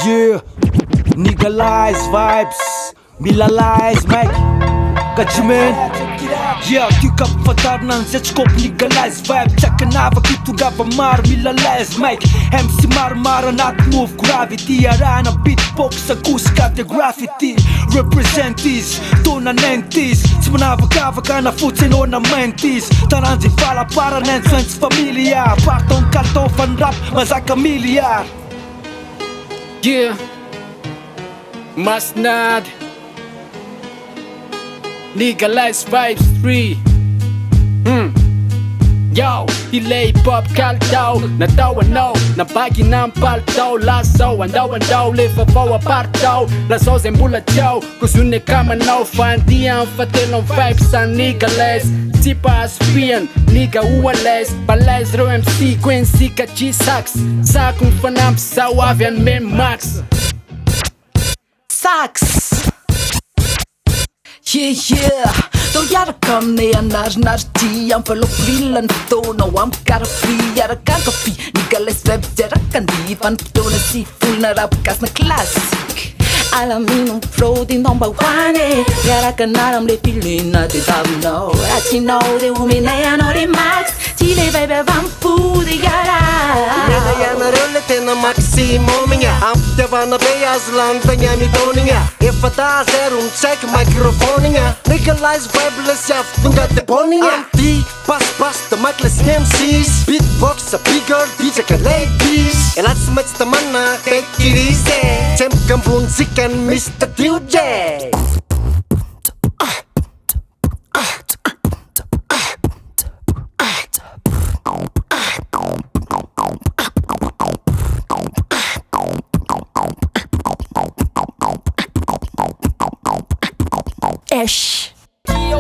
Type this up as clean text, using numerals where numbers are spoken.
Yeah, legalize vibes, milalize mic. Got you man. Yeah, ty ka mpifantarina an'izay tsy kopy legalize vibe. Tsy akanavako hitongava maro milalize mic. MC maromaro anaty movoko ravy ity. Arahana beatbox akosika de graffiti. Represent izy, tona 90s. Tsy manavakavaka na fotsy anao na maintis. Taranjy valapara n'influence familiar. Parton carton fan rap mazaka milliard. Yeah, Masnad Legalize vibes 3. Yo, delay pop kaltao. Natao anao, nabagi ng paltao. Lasaw, andaw, lefavaw apartaw. Lasaw zay mbola tiao, kuzune kamanao. Fandian fatelong vibes sa legalize. Tipa aspian, liga uales. Balais ro MC, Quincy ka G-Sax. Sa kung fanamp sa wavian men max Sax. Yeah, de jaarkom nee naar die envelop wielen tonen wam karfi jara kan koffie Nicolas web jara kan die van tonen si full na rap kas na classic Alamin pro din number 1 jara kan naram le pilina de no ati no de umina ya no de max chile baby vampu de jara Yana rölle tena maximumia Amtevana bejazlan tanyami toninga Ifata zerum check microphoninga Legalize vibeless jaft tunga de boninga Anti pas the micless MCs Beatbox a bigger DJ ka ladies Elat smets the mana take it easy Champ gambun zikan Mr. DJ Esh. Yo,